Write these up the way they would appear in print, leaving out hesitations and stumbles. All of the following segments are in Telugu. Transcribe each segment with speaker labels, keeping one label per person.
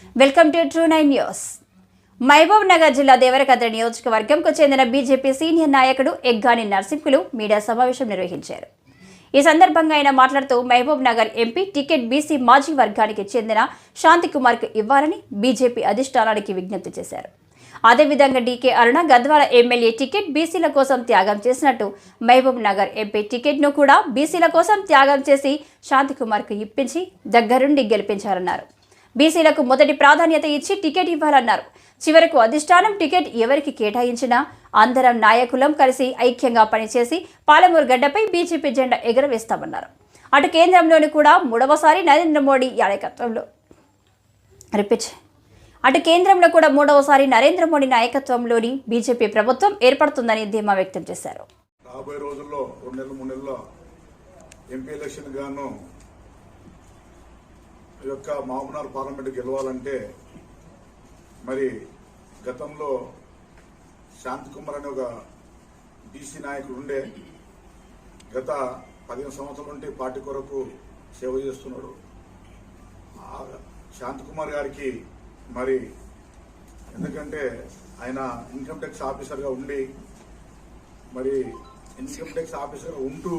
Speaker 1: Welcome to True 9 News. Mahabubnagar జిల్లా దేవరకద్ర నియోజకవర్గంకు చెందిన బీజేపీ సీనియర్ నాయకుడు ఎగ్గాని నరసింహులు మీడియా సమావేశం నిర్వహించారు. ఈ సందర్భంగా ఆయన మాట్లాడుతూ Mahabubnagar MP ticket BC మాజీ వర్గానికి చెందిన శాంతికుమార్కు ఇవ్వాలని బీజేపీ అధిష్టానానికి విజ్ఞప్తి చేశారు. అదేవిధంగా డీకే అరుణ గద్వాల ఎమ్మెల్యే టికెట్ బీసీల కోసం త్యాగం చేసినట్టు మహబూబ్ నగర్ ఎంపీ టికెట్ను కూడా బీసీల కోసం త్యాగం చేసి శాంతికుమార్కు ఇప్పించి దగ్గరుండి గెలిపించారన్నారు. బీసీలకు మొదటి ప్రాధాన్యత ఇచ్చి టికెట్ ఇవ్వాలన్నారు. చివరకు అధిష్టానం టికెట్ ఎవరికి కేటాయించినా అందరం నాయకులం కలిసి ఐక్యంగా పనిచేసి పాలమూరు గడ్డపై బీజేపీ జెండా ఎగురవేస్తామన్నారు. అటు కేంద్రంలోని కూడా మూడవసారి నరేంద్ర మోడీ నాయకత్వంలోని బీజేపీ ప్రభుత్వం ఏర్పడుతుందని ధీమా వ్యక్తం చేశారు.
Speaker 2: రాబోయే రోజుల్లో 2 నెలలు 3 నెలల్లో ఎంపీ ఎలక్షన్ గాను యొక్క మహబూబ్నగర్ పార్లమెంట్ గెలవాలంటే మరి గతంలో శాంతికుమార్ అనే ఒక బీసీ నాయకుడు ఉండే గత 15 సంవత్సరాల నుండి పార్టీ కొరకు సేవ చేస్తున్నాడు. శాంతికుమార్ గారికి మరి ఎందుకంటే ఆయన ఇన్కమ్ ట్యాక్స్ ఆఫీసర్గా ఉండి మరి ఇన్కమ్ ట్యాక్స్ ఆఫీసర్గా ఉంటూ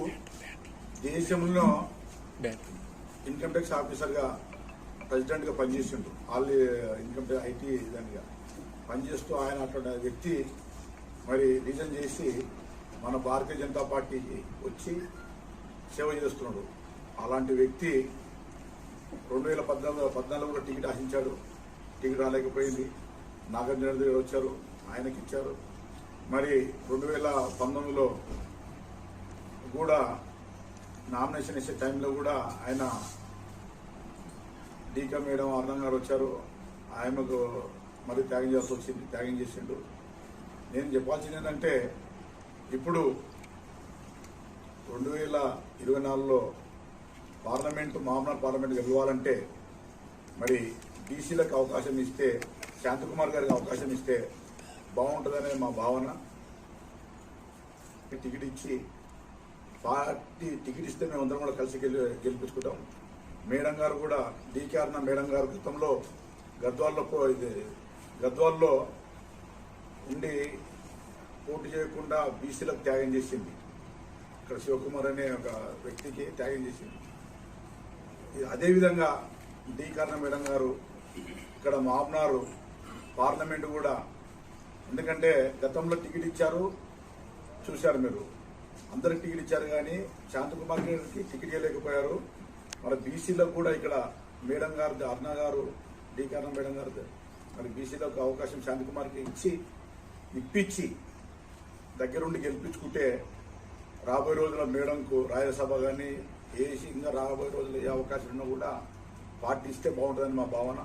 Speaker 2: దేశంలో ఇన్కమ్ ట్యాక్స్ ఆఫీసర్గా ప్రెసిడెంట్గా పనిచేసిండు. ఆల్ ఇన్కమ్ ట్యాక్స్ ఐటీ దానిగా పనిచేస్తూ ఆయన అటువంటి వ్యక్తి మరి రిజైన్ చేసి మన భారతీయ జనతా పార్టీకి వచ్చి సేవ చేస్తున్నాడు. అలాంటి వ్యక్తి 2014లో టికెట్ ఆశించాడు. టికెట్ రాలేకపోయింది. నాగార్జున దగ్గర వచ్చారు, ఆయనకి ఇచ్చారు. మరి 2019లో కూడా నామినేషన్ ఇచ్చే టైంలో కూడా ఆయన డీకా మేడం అరుణ గారు వచ్చారు. ఆయనకు మరి త్యాగం చేయాల్సి వచ్చింది, త్యాగం చేసిండు. నేను చెప్పాల్సింది ఏంటంటే ఇప్పుడు 2024లో మహబూబ్నగర్ పార్లమెంట్ గెలవాలంటే మరి బీసీలకు అవకాశం ఇస్తే, శాంతికుమార్ గారికి అవకాశం ఇస్తే బాగుంటుందనే మా భావన. టికెట్ ఇచ్చి పార్టీ టికెట్ ఇస్తే మేము అందరం కూడా కలిసి గెలిపించుకుంటాం. మేడం గారు కూడా డీకే అరుణ మేడం గారు గతంలో గద్వాల్లో ఉండి పోటీ చేయకుండా బీసీలకు త్యాగం చేసింది. ఇక్కడ శివకుమార్ అనే ఒక వ్యక్తికి త్యాగం చేసింది. అదేవిధంగా డీకే అరుణ మేడం గారు ఇక్కడ మహబూబ్నగర్ పార్లమెంట్ కూడా, ఎందుకంటే గతంలో టికెట్ ఇచ్చారు, చూశారు మీరు, అందరికి టికెట్ ఇచ్చారు కానీ శాంతికుమార్ గారికి టికెట్ ఇవ్వలేకపోయారు. మరి బీసీలకు కూడా ఇక్కడ మేడం గారు అరుణ గారు డీకే అరుణ మేడం గారు మరి బీసీలకు అవకాశం శాంతికుమార్కి ఇప్పించి దగ్గరుండి గెలిపించుకుంటే రాబోయే రోజుల్లో మేడంకు రాజ్యసభ కానీ ఏసీ ఇంకా రాబోయే రోజుల్లో ఏ అవకాశం ఉన్నా కూడా పార్టీ ఇస్తే బాగుంటుందని మా భావన.